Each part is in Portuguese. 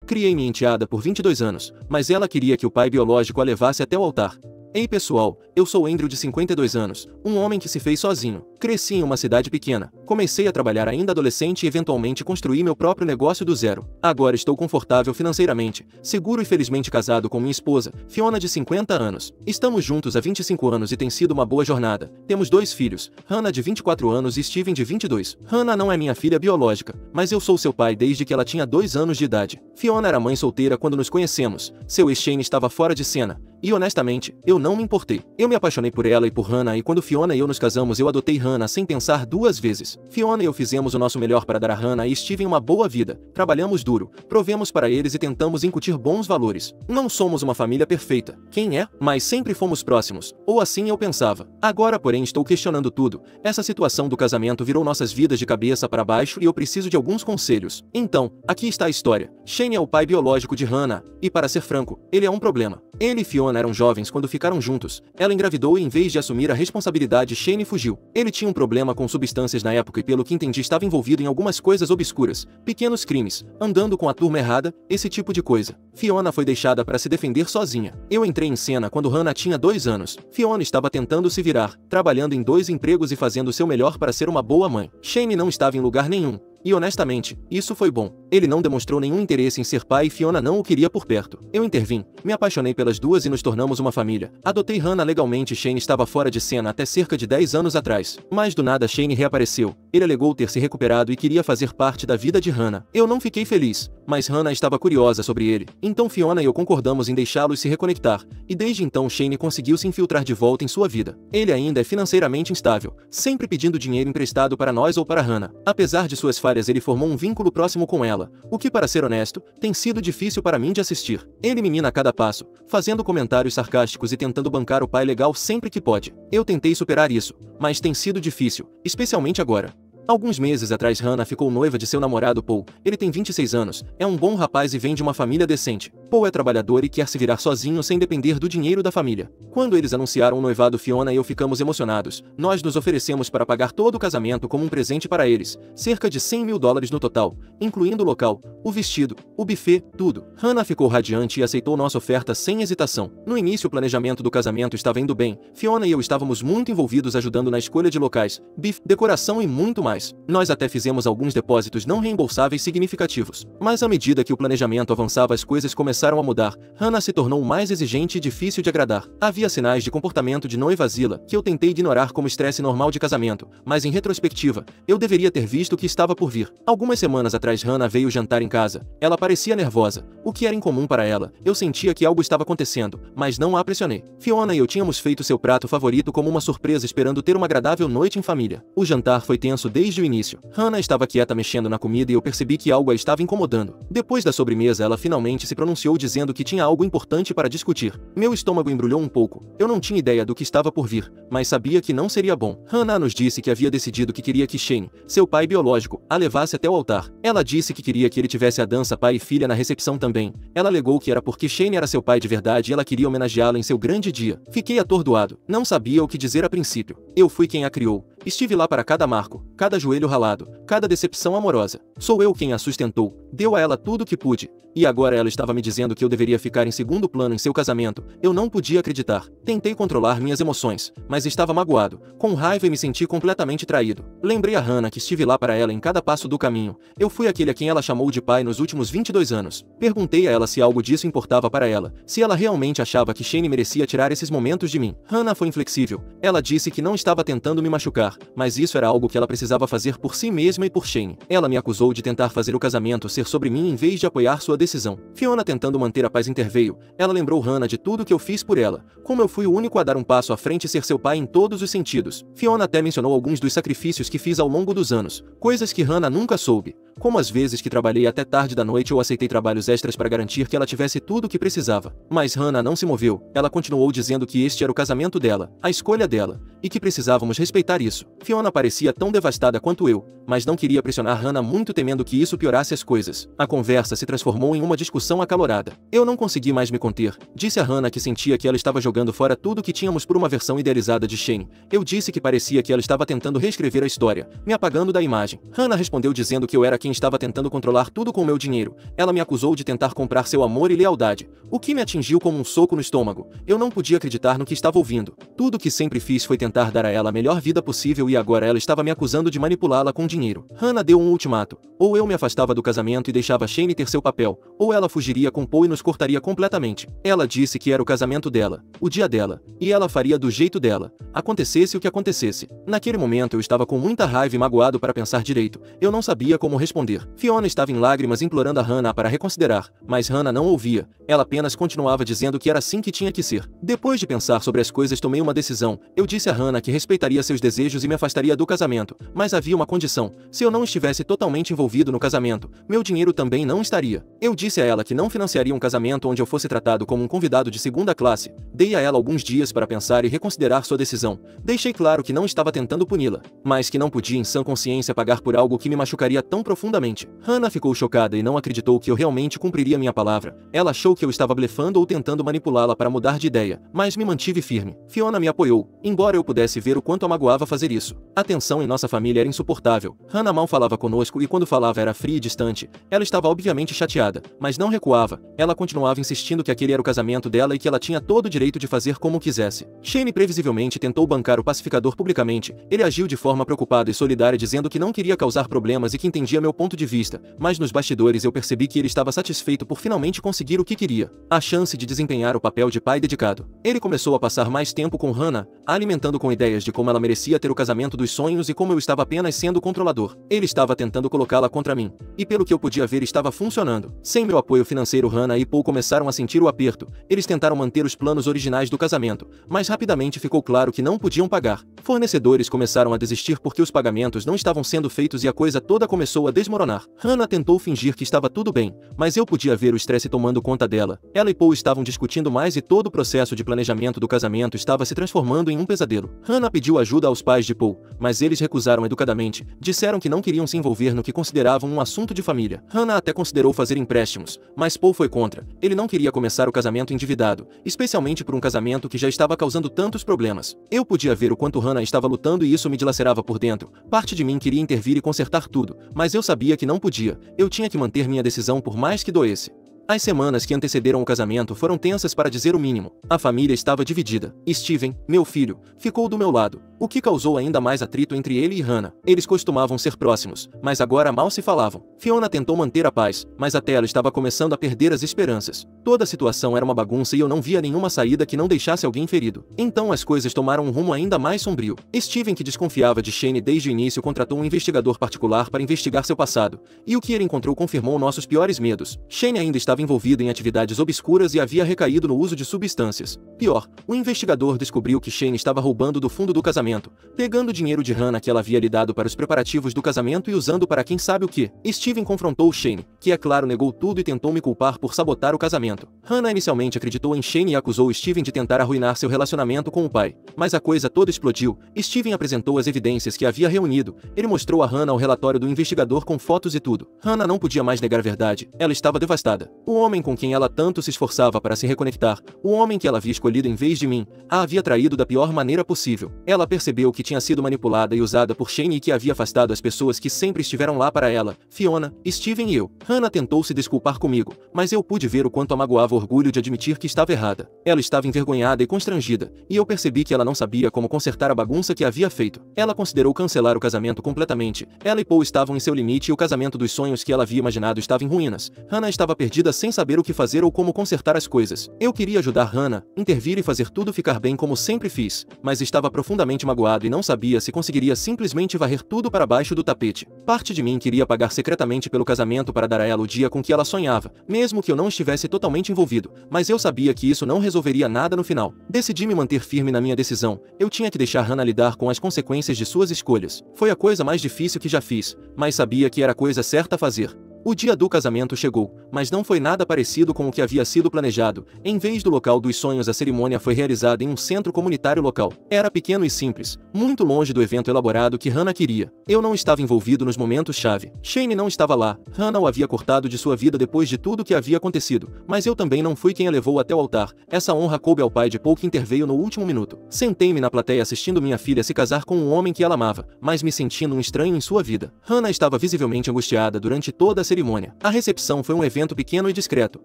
Criei minha enteada por 22 anos, mas ela queria que o pai biológico a levasse até o altar. Ei pessoal, eu sou Andrew de 52 anos, um homem que se fez sozinho. Cresci em uma cidade pequena, comecei a trabalhar ainda adolescente e eventualmente construí meu próprio negócio do zero. Agora estou confortável financeiramente, seguro e felizmente casado com minha esposa, Fiona de 50 anos. Estamos juntos há 25 anos e tem sido uma boa jornada. Temos 2 filhos, Hannah de 24 anos e Steven de 22. Hannah não é minha filha biológica, mas eu sou seu pai desde que ela tinha 2 anos de idade. Fiona era mãe solteira quando nos conhecemos, seu ex Shane estava fora de cena. E honestamente, eu não me importei. Eu me apaixonei por ela e por Hannah e quando Fiona e eu nos casamos eu adotei Hannah sem pensar 2 vezes. Fiona e eu fizemos o nosso melhor para dar a Hannah e Steven uma boa vida. Trabalhamos duro, provemos para eles e tentamos incutir bons valores. Não somos uma família perfeita. Quem é? Mas sempre fomos próximos. Ou assim eu pensava. Agora porém estou questionando tudo. Essa situação do casamento virou nossas vidas de cabeça para baixo e eu preciso de alguns conselhos. Então, aqui está a história. Shane é o pai biológico de Hannah. E para ser franco, ele é um problema. Ele e Fiona eram jovens quando ficaram juntos. Ela engravidou e em vez de assumir a responsabilidade, Shane fugiu. Ele tinha um problema com substâncias na época e pelo que entendi estava envolvido em algumas coisas obscuras, pequenos crimes, andando com a turma errada, esse tipo de coisa. Fiona foi deixada para se defender sozinha. Eu entrei em cena quando Hannah tinha 2 anos. Fiona estava tentando se virar, trabalhando em 2 empregos e fazendo o seu melhor para ser uma boa mãe. Shane não estava em lugar nenhum. E honestamente, isso foi bom. Ele não demonstrou nenhum interesse em ser pai e Fiona não o queria por perto. Eu intervim, me apaixonei pelas duas e nos tornamos uma família. Adotei Hannah legalmente e Shane estava fora de cena até cerca de 10 anos atrás. Mas do nada Shane reapareceu. Ele alegou ter se recuperado e queria fazer parte da vida de Hannah. Eu não fiquei feliz, mas Hannah estava curiosa sobre ele. Então Fiona e eu concordamos em deixá-los se reconectar. E desde então Shane conseguiu se infiltrar de volta em sua vida. Ele ainda é financeiramente instável, sempre pedindo dinheiro emprestado para nós ou para Hannah. Apesar de suas falhas, ele formou um vínculo próximo com ela, o que, para ser honesto, tem sido difícil para mim de assistir. Ele me mina a cada passo, fazendo comentários sarcásticos e tentando bancar o pai legal sempre que pode. Eu tentei superar isso, mas tem sido difícil, especialmente agora. Alguns meses atrás Hannah ficou noiva de seu namorado Paul. Ele tem 26 anos, é um bom rapaz e vem de uma família decente. Paul é trabalhador e quer se virar sozinho sem depender do dinheiro da família. Quando eles anunciaram o noivado, Fiona e eu ficamos emocionados. Nós nos oferecemos para pagar todo o casamento como um presente para eles, cerca de $100 mil no total, incluindo o local, o vestido, o buffet, tudo. Hannah ficou radiante e aceitou nossa oferta sem hesitação. No início o planejamento do casamento estava indo bem. Fiona e eu estávamos muito envolvidos ajudando na escolha de locais, buffet, decoração e muito mais. Nós até fizemos alguns depósitos não reembolsáveis significativos. Mas à medida que o planejamento avançava as coisas começaram a mudar. Hannah se tornou mais exigente e difícil de agradar. Havia sinais de comportamento de noiva zila que eu tentei ignorar como estresse normal de casamento, mas em retrospectiva, eu deveria ter visto o que estava por vir. Algumas semanas atrás Hannah veio jantar em casa. Ela parecia nervosa, o que era incomum para ela. Eu sentia que algo estava acontecendo, mas não a pressionei. Fiona e eu tínhamos feito seu prato favorito como uma surpresa esperando ter uma agradável noite em família. O jantar foi tenso desde o início. Hannah estava quieta mexendo na comida e eu percebi que algo a estava incomodando. Depois da sobremesa ela finalmente se pronunciou dizendo que tinha algo importante para discutir. Meu estômago embrulhou um pouco. Eu não tinha ideia do que estava por vir, mas sabia que não seria bom. Hannah nos disse que havia decidido que queria que Shane, seu pai biológico, a levasse até o altar. Ela disse que queria que ele tivesse a dança pai e filha na recepção também. Ela alegou que era porque Shane era seu pai de verdade e ela queria homenageá-lo em seu grande dia. Fiquei atordoado. Não sabia o que dizer a princípio. Eu fui quem a criou. Estive lá para cada marco, cada joelho ralado, cada decepção amorosa. Sou eu quem a sustentou, deu a ela tudo o que pude. E agora ela estava me dizendo que eu deveria ficar em segundo plano em seu casamento. Eu não podia acreditar. Tentei controlar minhas emoções, mas estava magoado, com raiva e me senti completamente traído. Lembrei a Hannah que estive lá para ela em cada passo do caminho. Eu fui aquele a quem ela chamou de pai nos últimos 22 anos. Perguntei a ela se algo disso importava para ela, se ela realmente achava que Shane merecia tirar esses momentos de mim. Hannah foi inflexível. Ela disse que não estava tentando me machucar, mas isso era algo que ela precisava fazer por si mesma e por Shane. Ela me acusou de tentar fazer o casamento ser sobre mim em vez de apoiar sua decisão. Fiona, tentando manter a paz, interveio. Ela lembrou Hannah de tudo que eu fiz por ela, como eu fui o único a dar um passo à frente e ser seu pai em todos os sentidos. Fiona até mencionou alguns dos sacrifícios que fiz ao longo dos anos, coisas que Hannah nunca soube, como as vezes que trabalhei até tarde da noite ou aceitei trabalhos extras para garantir que ela tivesse tudo o que precisava. Mas Hannah não se moveu. Ela continuou dizendo que este era o casamento dela, a escolha dela, e que precisávamos respeitar isso. isso. Fiona parecia tão devastada quanto eu, mas não queria pressionar Hannah muito, temendo que isso piorasse as coisas. A conversa se transformou em uma discussão acalorada. Eu não consegui mais me conter. Disse a Hannah que sentia que ela estava jogando fora tudo que tínhamos por uma versão idealizada de Shane. Eu disse que parecia que ela estava tentando reescrever a história, me apagando da imagem. Hannah respondeu dizendo que eu era quem estava tentando controlar tudo com o meu dinheiro. Ela me acusou de tentar comprar seu amor e lealdade, o que me atingiu como um soco no estômago. Eu não podia acreditar no que estava ouvindo. Tudo o que sempre fiz foi tentar dar a ela a melhor vida possível e agora ela estava me acusando de manipulá-la com dinheiro. Hannah deu um ultimato. Ou eu me afastava do casamento e deixava Shane ter seu papel, ou ela fugiria com Paul e nos cortaria completamente. Ela disse que era o casamento dela, o dia dela, e ela faria do jeito dela, acontecesse o que acontecesse. Naquele momento eu estava com muita raiva e magoado para pensar direito. Eu não sabia como responder. Fiona estava em lágrimas implorando a Hannah para reconsiderar, mas Hannah não ouvia. Ela apenas continuava dizendo que era assim que tinha que ser. Depois de pensar sobre as coisas, tomei uma decisão. Eu disse a Hannah que respeitaria seus desejos e me afastaria do casamento, mas havia uma condição: se eu não estivesse totalmente envolvido no casamento, meu dinheiro também não estaria. Eu disse a ela que não financiaria um casamento onde eu fosse tratado como um convidado de segunda classe. Dei a ela alguns dias para pensar e reconsiderar sua decisão. Deixei claro que não estava tentando puni-la, mas que não podia em sã consciência pagar por algo que me machucaria tão profundamente. Hannah ficou chocada e não acreditou que eu realmente cumpriria minha palavra. Ela achou que eu estava blefando ou tentando manipulá-la para mudar de ideia, mas me mantive firme. Fiona me apoiou, embora eu pudesse ver o quanto a magoava fazer isso. A tensão em nossa família era insuportável. Hannah mal falava conosco e quando falava era fria e distante. Ela estava obviamente chateada, mas não recuava. Ela continuava insistindo que aquele era o casamento dela e que ela tinha todo o direito de fazer como quisesse. Shane previsivelmente tentou bancar o pacificador publicamente. Ele agiu de forma preocupada e solidária, dizendo que não queria causar problemas e que entendia meu ponto de vista, mas nos bastidores eu percebi que ele estava satisfeito por finalmente conseguir o que queria: a chance de desempenhar o papel de pai dedicado. Ele começou a passar mais tempo com Hannah, alimentando com ideias de como ela merecia ter o casamento dos sonhos e como eu estava apenas sendo controlador. Ele estava tentando colocá-la contra mim, e pelo que eu podia ver estava funcionando. Sem meu apoio financeiro, Hannah e Paul começaram a sentir o aperto. Eles tentaram manter os planos originais do casamento, mas rapidamente ficou claro que não podiam pagar. Fornecedores começaram a desistir porque os pagamentos não estavam sendo feitos e a coisa toda começou a desmoronar. Hannah tentou fingir que estava tudo bem, mas eu podia ver o estresse tomando conta dela. Ela e Paul estavam discutindo mais e todo o processo de planejamento do casamento estava se transformando em um pesadelo. Hannah pediu ajuda aos pais de Paul, mas eles recusaram educadamente. Disseram que não queriam se envolver no que consideravam um assunto de família. Hannah até considerou fazer empréstimos, mas Paul foi contra. Ele não queria começar o casamento endividado, especialmente por um casamento que já estava causando tantos problemas. Eu podia ver o quanto Hannah estava lutando e isso me dilacerava por dentro. Parte de mim queria intervir e consertar tudo, mas eu sabia que não podia. Eu tinha que manter minha decisão por mais que doesse. As semanas que antecederam o casamento foram tensas para dizer o mínimo. A família estava dividida. Steven, meu filho, ficou do meu lado, o que causou ainda mais atrito entre ele e Hannah. Eles costumavam ser próximos, mas agora mal se falavam. Fiona tentou manter a paz, mas até ela estava começando a perder as esperanças. Toda a situação era uma bagunça e eu não via nenhuma saída que não deixasse alguém ferido. Então as coisas tomaram um rumo ainda mais sombrio. Steven, que desconfiava de Shane desde o início, contratou um investigador particular para investigar seu passado, e o que ele encontrou confirmou nossos piores medos. Shane ainda estava envolvido em atividades obscuras e havia recaído no uso de substâncias. Pior, o investigador descobriu que Shane estava roubando do fundo do casamento, pegando o dinheiro de Hannah que ela havia lhe dado para os preparativos do casamento e usando para quem sabe o que. Steven confrontou Shane, que é claro negou tudo e tentou me culpar por sabotar o casamento. Hannah inicialmente acreditou em Shane e acusou Steven de tentar arruinar seu relacionamento com o pai. Mas a coisa toda explodiu. Steven apresentou as evidências que havia reunido. Ele mostrou a Hannah o relatório do investigador com fotos e tudo. Hannah não podia mais negar a verdade. Ela estava devastada. O homem com quem ela tanto se esforçava para se reconectar, o homem que ela havia escolhido em vez de mim, a havia traído da pior maneira possível. Ela percebeu que tinha sido manipulada e usada por Shane e que havia afastado as pessoas que sempre estiveram lá para ela, Fiona, Steven e eu. Hannah tentou se desculpar comigo, mas eu pude ver o quanto a magoava o orgulho de admitir que estava errada. Ela estava envergonhada e constrangida, e eu percebi que ela não sabia como consertar a bagunça que havia feito. Ela considerou cancelar o casamento completamente. Ela e Paul estavam em seu limite e o casamento dos sonhos que ela havia imaginado estava em ruínas. Hannah estava perdida sem saber o que fazer ou como consertar as coisas. Eu queria ajudar Hannah, intervir e fazer tudo ficar bem como sempre fiz, mas estava profundamente magoado e não sabia se conseguiria simplesmente varrer tudo para baixo do tapete. Parte de mim queria pagar secretamente pelo casamento para dar a ela o dia com que ela sonhava, mesmo que eu não estivesse totalmente envolvido, mas eu sabia que isso não resolveria nada no final. Decidi me manter firme na minha decisão. Eu tinha que deixar Hannah lidar com as consequências de suas escolhas. Foi a coisa mais difícil que já fiz, mas sabia que era a coisa certa a fazer. O dia do casamento chegou, mas não foi nada parecido com o que havia sido planejado. Em vez do local dos sonhos, a cerimônia foi realizada em um centro comunitário local. Era pequeno e simples, muito longe do evento elaborado que Hannah queria. Eu não estava envolvido nos momentos-chave. Shane não estava lá. Hannah o havia cortado de sua vida depois de tudo que havia acontecido, mas eu também não fui quem a levou até o altar. Essa honra coube ao pai de Paul, que interveio no último minuto. Sentei-me na plateia assistindo minha filha se casar com um homem que ela amava, mas me sentindo um estranho em sua vida. Hannah estava visivelmente angustiada durante toda a cerimônia. A recepção foi um evento pequeno e discreto,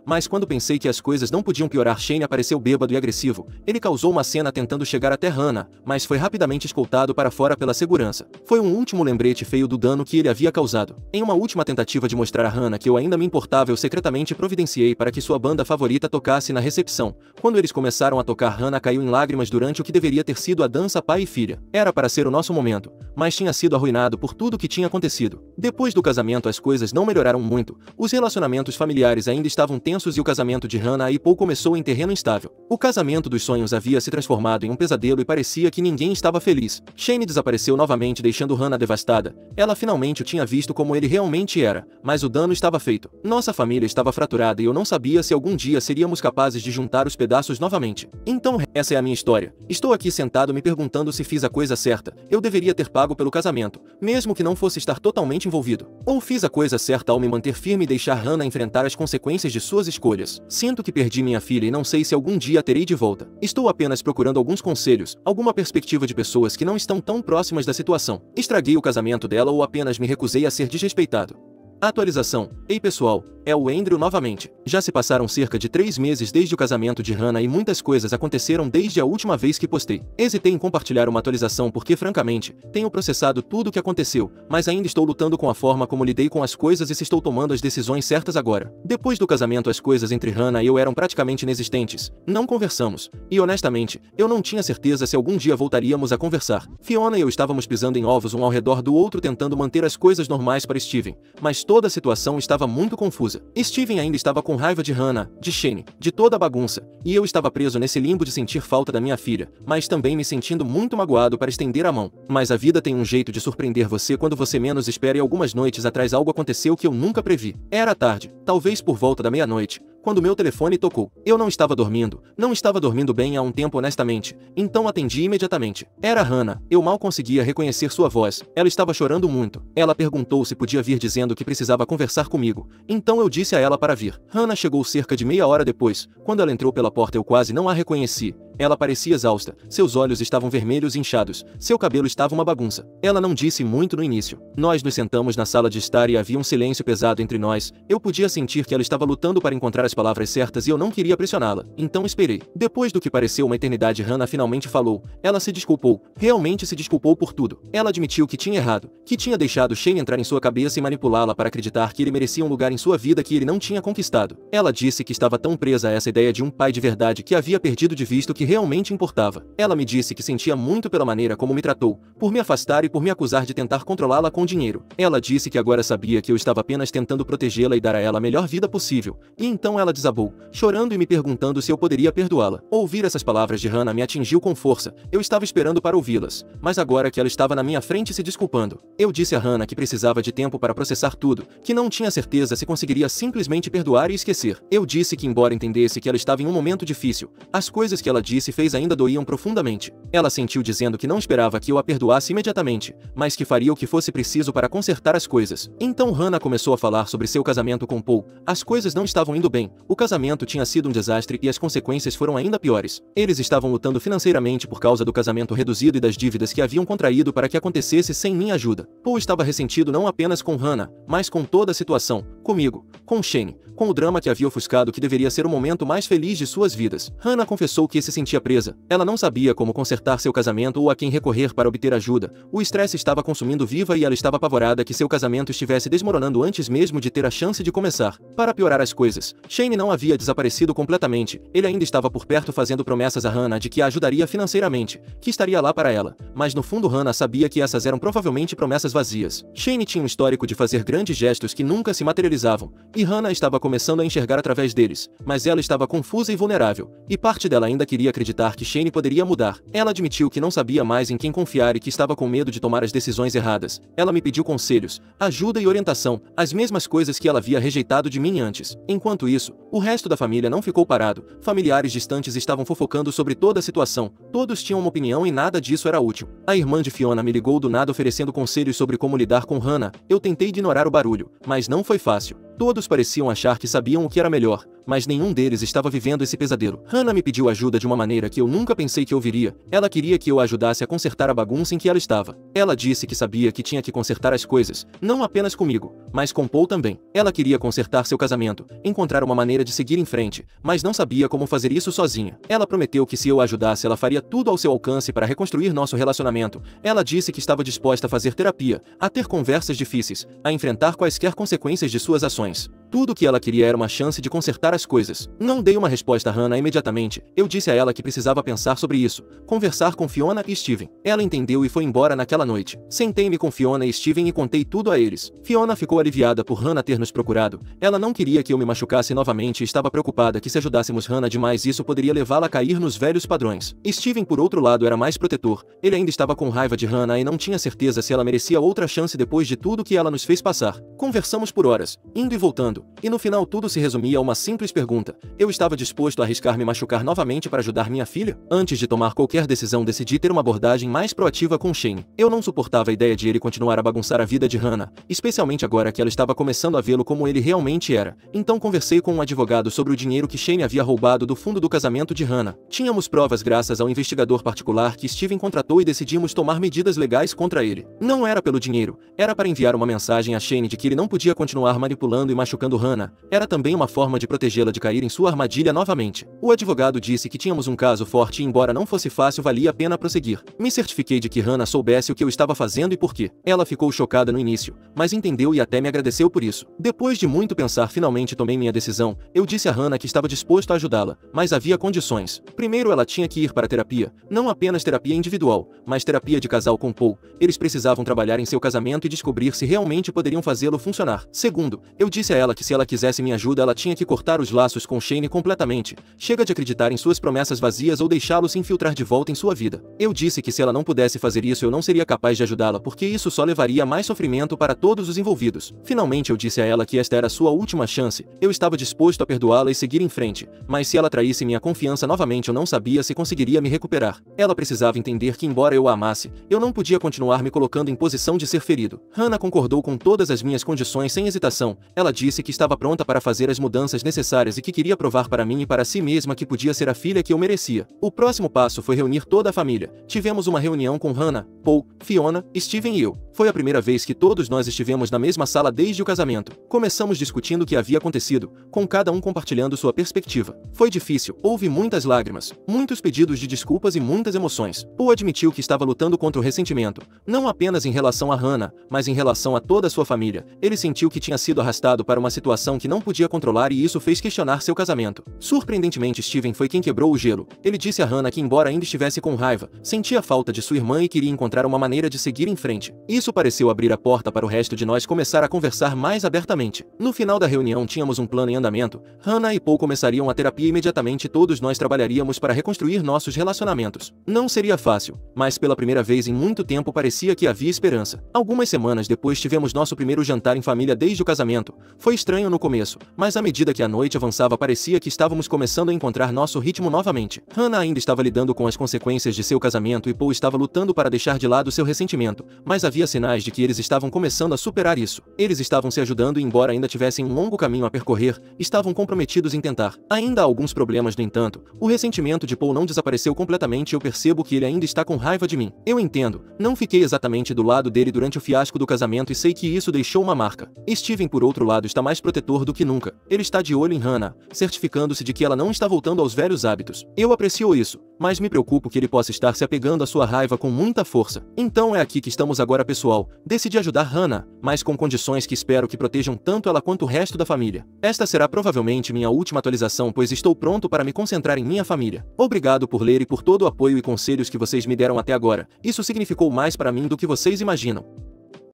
mas quando pensei que as coisas não podiam piorar, Shane apareceu bêbado e agressivo. Ele causou uma cena tentando chegar até Hannah, mas foi rapidamente escoltado para fora pela segurança. Foi um último lembrete feio do dano que ele havia causado. Em uma última tentativa de mostrar a Hannah que eu ainda me importava, eu secretamente providenciei para que sua banda favorita tocasse na recepção. Quando eles começaram a tocar, Hannah caiu em lágrimas durante o que deveria ter sido a dança pai e filha. Era para ser o nosso momento, mas tinha sido arruinado por tudo que tinha acontecido. Depois do casamento, as coisas não melhoraram muito. Os relacionamentos familiares ainda estavam tensos e o casamento de Hannah e Paul começou em terreno instável. O casamento dos sonhos havia se transformado em um pesadelo e parecia que ninguém estava feliz. Shane desapareceu novamente, deixando Hannah devastada. Ela finalmente o tinha visto como ele realmente era, mas o dano estava feito. Nossa família estava fraturada e eu não sabia se algum dia seríamos capazes de juntar os pedaços novamente. Então essa é a minha história. Estou aqui sentado me perguntando se fiz a coisa certa. Eu deveria ter pago pelo casamento, mesmo que não fosse estar totalmente envolvido. Ou fiz a coisa certa ao me manter firme e deixar Hannah enfrentar as consequências de suas escolhas. Sinto que perdi minha filha e não sei se algum dia a terei de volta. Estou apenas procurando alguns conselhos, alguma perspectiva de pessoas que não estão tão próximas da situação. Estraguei o casamento dela ou apenas me recusei a ser desrespeitado? Atualização. Ei pessoal, é o Andrew novamente. Já se passaram cerca de 3 meses desde o casamento de Hannah e muitas coisas aconteceram desde a última vez que postei. Hesitei em compartilhar uma atualização porque, francamente, tenho processado tudo o que aconteceu, mas ainda estou lutando com a forma como lidei com as coisas e se estou tomando as decisões certas agora. Depois do casamento, as coisas entre Hannah e eu eram praticamente inexistentes. Não conversamos. E honestamente, eu não tinha certeza se algum dia voltaríamos a conversar. Fiona e eu estávamos pisando em ovos um ao redor do outro tentando manter as coisas normais para Steven, mas toda a situação estava muito confusa. Steven ainda estava com raiva de Hannah, de Shane, de toda a bagunça, e eu estava preso nesse limbo de sentir falta da minha filha, mas também me sentindo muito magoado para estender a mão. Mas a vida tem um jeito de surpreender você quando você menos espera, e algumas noites atrás algo aconteceu que eu nunca previ. Era tarde, talvez por volta da meia-noite, quando meu telefone tocou. Eu não estava dormindo bem há um tempo honestamente, então atendi imediatamente. Era Hannah, eu mal conseguia reconhecer sua voz. Ela estava chorando muito. Ela perguntou se podia vir, dizendo que precisava conversar comigo, então eu disse a ela para vir. Hannah chegou cerca de meia hora depois. Quando ela entrou pela porta eu quase não a reconheci. Ela parecia exausta, seus olhos estavam vermelhos e inchados, seu cabelo estava uma bagunça. Ela não disse muito no início. Nós nos sentamos na sala de estar e havia um silêncio pesado entre nós. Eu podia sentir que ela estava lutando para encontrar as palavras certas e eu não queria pressioná-la, então esperei. Depois do que pareceu uma eternidade, Hannah finalmente falou. Ela se desculpou, realmente se desculpou por tudo. Ela admitiu que tinha errado, que tinha deixado Shane entrar em sua cabeça e manipulá-la para acreditar que ele merecia um lugar em sua vida que ele não tinha conquistado. Ela disse que estava tão presa a essa ideia de um pai de verdade que havia perdido de vista o que realmente importava. Ela me disse que sentia muito pela maneira como me tratou, por me afastar e por me acusar de tentar controlá-la com dinheiro. Ela disse que agora sabia que eu estava apenas tentando protegê-la e dar a ela a melhor vida possível, e então ela desabou, chorando e me perguntando se eu poderia perdoá-la. Ouvir essas palavras de Hannah me atingiu com força. Eu estava esperando para ouvi-las, mas agora que ela estava na minha frente se desculpando, eu disse a Hannah que precisava de tempo para processar tudo, que não tinha certeza se conseguiria simplesmente perdoar e esquecer. Eu disse que, embora entendesse que ela estava em um momento difícil, as coisas que ela disse e fez ainda doíam profundamente. Ela sentiu dizendo que não esperava que eu a perdoasse imediatamente, mas que faria o que fosse preciso para consertar as coisas. Então Hannah começou a falar sobre seu casamento com Paul. As coisas não estavam indo bem. O casamento tinha sido um desastre e as consequências foram ainda piores. Eles estavam lutando financeiramente por causa do casamento reduzido e das dívidas que haviam contraído para que acontecesse sem minha ajuda. Paul estava ressentido não apenas com Hannah, mas com toda a situação, comigo, com Shane, com o drama que havia ofuscado o que deveria ser o momento mais feliz de suas vidas. Hannah confessou que se sentia presa. Ela não sabia como consertar seu casamento ou a quem recorrer para obter ajuda. O estresse estava consumindo viva e ela estava apavorada que seu casamento estivesse desmoronando antes mesmo de ter a chance de começar. Para piorar as coisas, Shane não havia desaparecido completamente. Ele ainda estava por perto fazendo promessas a Hannah de que a ajudaria financeiramente, que estaria lá para ela. Mas no fundo Hannah sabia que essas eram provavelmente promessas vazias. Shane tinha um histórico de fazer grandes gestos que nunca se materializavam, e Hannah estava começando a enxergar através deles, mas ela estava confusa e vulnerável, e parte dela ainda queria acreditar que Shane poderia mudar. Ela admitiu que não sabia mais em quem confiar e que estava com medo de tomar as decisões erradas. Ela me pediu conselhos, ajuda e orientação, as mesmas coisas que ela havia rejeitado de mim antes. Enquanto isso, o resto da família não ficou parado. Familiares distantes estavam fofocando sobre toda a situação. Todos tinham uma opinião e nada disso era útil. A irmã de Fiona me ligou do nada oferecendo conselhos sobre como lidar com Hannah. Eu tentei ignorar o barulho, mas não foi fácil. Todos pareciam achar que sabiam o que era melhor, mas nenhum deles estava vivendo esse pesadelo. Hannah me pediu ajuda de uma maneira que eu nunca pensei que ouviria. Ela queria que eu a ajudasse a consertar a bagunça em que ela estava. Ela disse que sabia que tinha que consertar as coisas, não apenas comigo, mas com Paul também. Ela queria consertar seu casamento, encontrar uma maneira de seguir em frente, mas não sabia como fazer isso sozinha. Ela prometeu que se eu a ajudasse ela faria tudo ao seu alcance para reconstruir nosso relacionamento. Ela disse que estava disposta a fazer terapia, a ter conversas difíceis, a enfrentar quaisquer consequências de suas ações. Tudo o que ela queria era uma chance de consertar as coisas. Não dei uma resposta a Hannah imediatamente. Eu disse a ela que precisava pensar sobre isso, conversar com Fiona e Steven. Ela entendeu e foi embora naquela noite. Sentei-me com Fiona e Steven e contei tudo a eles. Fiona ficou aliviada por Hannah ter nos procurado. Ela não queria que eu me machucasse novamente e estava preocupada que se ajudássemos Hannah demais isso poderia levá-la a cair nos velhos padrões. Steven, por outro lado, era mais protetor. Ele ainda estava com raiva de Hannah e não tinha certeza se ela merecia outra chance depois de tudo que ela nos fez passar. Conversamos por horas, indo e voltando. E no final tudo se resumia a uma simples pergunta. Eu estava disposto a arriscar me machucar novamente para ajudar minha filha? Antes de tomar qualquer decisão decidi ter uma abordagem mais proativa com Shane. Eu não suportava a ideia de ele continuar a bagunçar a vida de Hannah, especialmente agora que ela estava começando a vê-lo como ele realmente era. Então conversei com um advogado sobre o dinheiro que Shane havia roubado do fundo do casamento de Hannah. Tínhamos provas graças ao investigador particular que Steven contratou e decidimos tomar medidas legais contra ele. Não era pelo dinheiro, era para enviar uma mensagem a Shane de que ele não podia continuar manipulando e machucando Hannah. Era também uma forma de protegê-la de cair em sua armadilha novamente. O advogado disse que tínhamos um caso forte e embora não fosse fácil valia a pena prosseguir. Me certifiquei de que Hannah soubesse o que eu estava fazendo e por quê. Ela ficou chocada no início, mas entendeu e até me agradeceu por isso. Depois de muito pensar finalmente tomei minha decisão. Eu disse a Hannah que estava disposto a ajudá-la, mas havia condições. Primeiro ela tinha que ir para terapia, não apenas terapia individual, mas terapia de casal com Paul. Eles precisavam trabalhar em seu casamento e descobrir se realmente poderiam fazê-lo funcionar. Segundo, eu disse a ela que se ela quisesse minha ajuda ela tinha que cortar os laços com Shane completamente. Chega de acreditar em suas promessas vazias ou deixá-lo se infiltrar de volta em sua vida. Eu disse que se ela não pudesse fazer isso eu não seria capaz de ajudá-la porque isso só levaria a mais sofrimento para todos os envolvidos. Finalmente eu disse a ela que esta era sua última chance. Eu estava disposto a perdoá-la e seguir em frente, mas se ela traísse minha confiança novamente eu não sabia se conseguiria me recuperar. Ela precisava entender que embora eu a amasse, eu não podia continuar me colocando em posição de ser ferido. Hannah concordou com todas as minhas condições sem hesitação. Ela disse que estava pronta para fazer as mudanças necessárias e que queria provar para mim e para si mesma que podia ser a filha que eu merecia. O próximo passo foi reunir toda a família. Tivemos uma reunião com Hannah, Paul, Fiona, Steven e eu. Foi a primeira vez que todos nós estivemos na mesma sala desde o casamento. Começamos discutindo o que havia acontecido, com cada um compartilhando sua perspectiva. Foi difícil, houve muitas lágrimas, muitos pedidos de desculpas e muitas emoções. Paul admitiu que estava lutando contra o ressentimento, não apenas em relação a Hannah, mas em relação a toda a sua família. Ele sentiu que tinha sido arrastado para uma situação que não podia controlar e isso fez questionar seu casamento. Surpreendentemente Steven foi quem quebrou o gelo. Ele disse a Hannah que embora ainda estivesse com raiva, sentia falta de sua irmã e queria encontrar uma maneira de seguir em frente. Isso pareceu abrir a porta para o resto de nós começar a conversar mais abertamente. No final da reunião tínhamos um plano em andamento. Hannah e Paul começariam a terapia imediatamente e todos nós trabalharíamos para reconstruir nossos relacionamentos. Não seria fácil, mas pela primeira vez em muito tempo parecia que havia esperança. Algumas semanas depois tivemos nosso primeiro jantar em família desde o casamento. Foi estranho no começo, mas à medida que a noite avançava parecia que estávamos começando a encontrar nosso ritmo novamente. Hannah ainda estava lidando com as consequências de seu casamento e Paul estava lutando para deixar de lado seu ressentimento, mas havia sinais de que eles estavam começando a superar isso. Eles estavam se ajudando e embora ainda tivessem um longo caminho a percorrer, estavam comprometidos em tentar. Ainda há alguns problemas no entanto. O ressentimento de Paul não desapareceu completamente e eu percebo que ele ainda está com raiva de mim. Eu entendo, não fiquei exatamente do lado dele durante o fiasco do casamento e sei que isso deixou uma marca. Steven por outro lado está mais protetor do que nunca. Ele está de olho em Hannah, certificando-se de que ela não está voltando aos velhos hábitos. Eu aprecio isso, mas me preocupo que ele possa estar se apegando à sua raiva com muita força. Então é aqui que estamos agora pessoal. Decidi ajudar Hannah, mas com condições que espero que protejam tanto ela quanto o resto da família. Esta será provavelmente minha última atualização pois estou pronto para me concentrar em minha família. Obrigado por ler e por todo o apoio e conselhos que vocês me deram até agora. Isso significou mais para mim do que vocês imaginam.